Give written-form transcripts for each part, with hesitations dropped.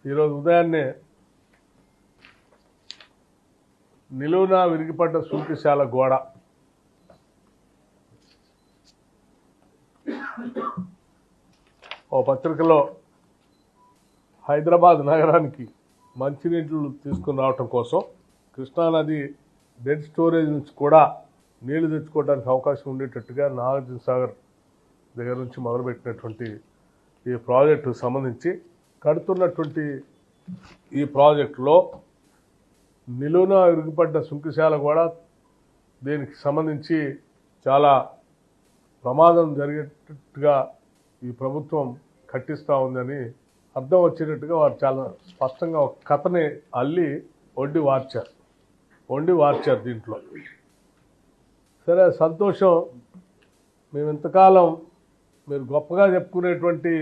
ఈరోజు ఉదయాన్నే నిలువునా విరిగిపడ్డ సుంకిశాల గోడ ఓ పత్రికలో హైదరాబాద్ నగరానికి మంచినీళ్ళు తీసుకుని రావటం కోసం కృష్ణానది డెడ్ స్టోరేజ్ నుంచి కూడా నీళ్లు తెచ్చుకోవడానికి అవకాశం ఉండేటట్టుగా నాగార్జున సాగర్ దగ్గర నుంచి మొదలుపెట్టినటువంటి ఈ ప్రాజెక్టుకు సంబంధించి కడుతున్నటువంటి ఈ ప్రాజెక్టులో నిలువున విరిగిపడ్డ సుంకిశాల కూడా దీనికి సంబంధించి చాలా ప్రమాదం జరిగేటట్టుగా ఈ ప్రభుత్వం కట్టిస్తూ ఉందని అర్థం వచ్చేటట్టుగా వారు చాలా స్పష్టంగా ఒక కథని అల్లి వండి వార్చారు దీంట్లో. సరే, సంతోషం. మేము ఇంతకాలం మీరు గొప్పగా చెప్పుకునేటువంటి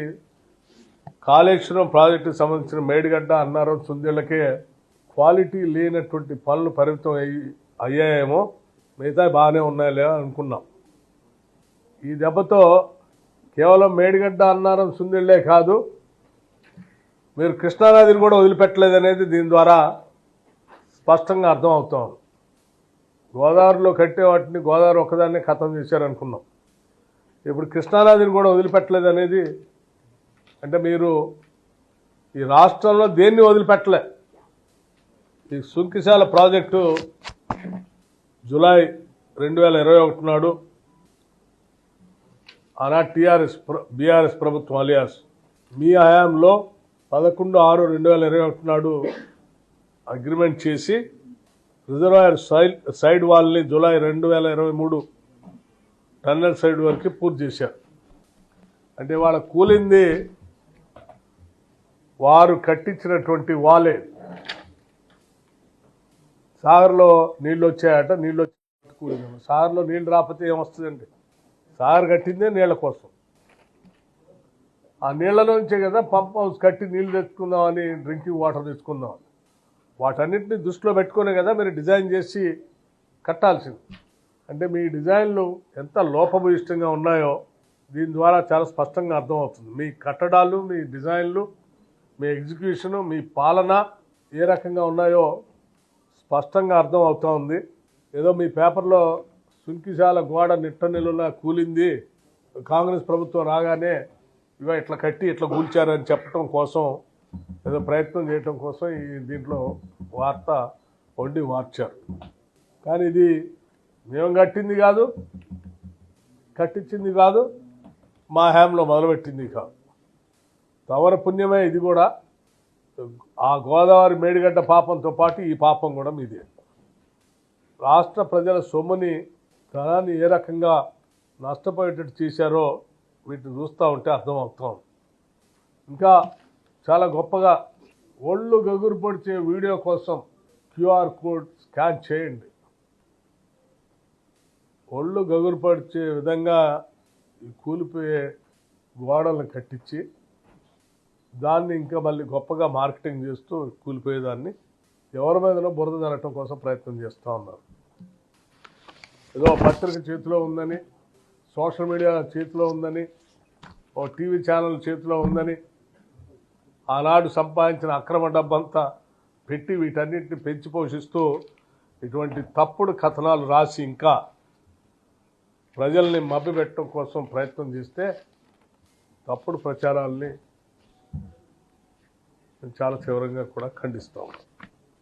కాళేశ్వరం ప్రాజెక్టుకు సంబంధించిన మేడిగడ్డ అన్నారం సుందీళ్ళకే క్వాలిటీ లేనటువంటి పనులు పరిమితం అయ్యాయేమో, మిగతా బాగానే ఉన్నాయలే అనుకున్నాం. ఈ దెబ్బతో కేవలం మేడిగడ్డ అన్నారం సుందీళ్ళే కాదు, మీరు కృష్ణానదిని కూడా వదిలిపెట్టలేదనేది దీని ద్వారా స్పష్టంగా అర్థమవుతాం. గోదావరిలో కట్టే వాటిని గోదావరి ఒక్కదాన్నే ఖతం చేశారనుకున్నాం. ఇప్పుడు కృష్ణానదిని కూడా వదిలిపెట్టలేదనేది అంటే మీరు ఈ రాష్ట్రంలో దేన్ని వదిలిపెట్టలే. ఈ సుంకిశాల ప్రాజెక్టు జూలై 2021 నాడు ఆనాటి బీఆర్ఎస్ ప్రభుత్వం అలియాస్ మీ హయాంలో 11/6/2021 నాడు అగ్రిమెంట్ చేసి రిజర్వాయర్ సైడ్ వాల్ని జూలై 2023 టన్నెల్ సైడ్ వరకు పూర్తి చేశారు. అంటే వాళ్ళ కూలింది వారు కట్టించినటువంటి వాలే. సాగర్లో నీళ్ళు వచ్చాయట, నీళ్ళు వచ్చి కూలింది. సాగర్లో నీళ్ళు రాకపోతే ఏమొస్తుందండి? సాగర్ కట్టిందే నీళ్ల కోసం. ఆ నీళ్లలోంచే కదా పంప్ హౌస్ కట్టి నీళ్లు తెచ్చుకుందామని, డ్రింకింగ్ వాటర్ తెచ్చుకుందామని. వాటన్నిటిని దృష్టిలో పెట్టుకునే కదా మీరు డిజైన్ చేసి కట్టాల్సింది. అంటే మీ డిజైన్లు ఎంత లోపభూయిష్టంగా ఉన్నాయో దీని ద్వారా చాలా స్పష్టంగా అర్థమవుతుంది. మీ కట్టడాలు, మీ డిజైన్లు, మీ ఎగ్జిక్యూషను, మీ పాలన ఏ రకంగా ఉన్నాయో స్పష్టంగా అర్థం అవుతూ ఉంది. ఏదో మీ పేపర్లో సుంకిశాల గోడ నిట్ట నిలువునా కూలింది, కాంగ్రెస్ ప్రభుత్వం రాగానే ఇవో ఇట్లా కట్టి ఇట్లా కూల్చారని చెప్పడం కోసం ఏదో ప్రయత్నం చేయటం కోసం దీంట్లో వార్త వండి మార్చారు. కానీ ఇది మేము కట్టించింది కాదు, మా హ్యాంలో మొదలుపెట్టింది కాదు. తమర పుణ్యమే ఇది కూడా. ఆ గోదావరి మేడిగడ్డ పాపంతో పాటు ఈ పాపం కూడా మీదే. రాష్ట్ర ప్రజల సొమ్ముని, ధనాన్ని ఏ రకంగా నష్టపోయేటట్టు చేశారో వీటిని చూస్తూ ఉంటే అర్థమవుతాం. ఇంకా చాలా గొప్పగా ఒళ్ళు గగురు పొడిచే వీడియో కోసం QR కోడ్ స్కాన్ చేయండి. ఒళ్ళు గగురు పడిచే విధంగా కూలిపోయే గోడలను కట్టించి దాన్ని ఇంకా మళ్ళీ గొప్పగా మార్కెటింగ్ చేస్తూ కూలిపోయేదాన్ని ఎవరి మీదనో బురద జరగటం కోసం ప్రయత్నం చేస్తూ ఉన్నారు. ఏదో పత్రిక చేతిలో ఉందని, సోషల్ మీడియా చేతిలో ఉందని, ఓ టీవీ ఛానల్ చేతిలో ఉందని ఆనాడు సంపాదించిన అక్రమ డబ్బంతా పెట్టి వీటన్నిటిని పెంచి పోషిస్తూ ఇటువంటి తప్పుడు కథనాలు రాసి ఇంకా ప్రజల్ని మభ్యపెట్టడం కోసం ప్రయత్నం చేస్తే తప్పుడు ప్రచారాలని చాలా తీవ్రంగా కూడా ఖండిస్తాం.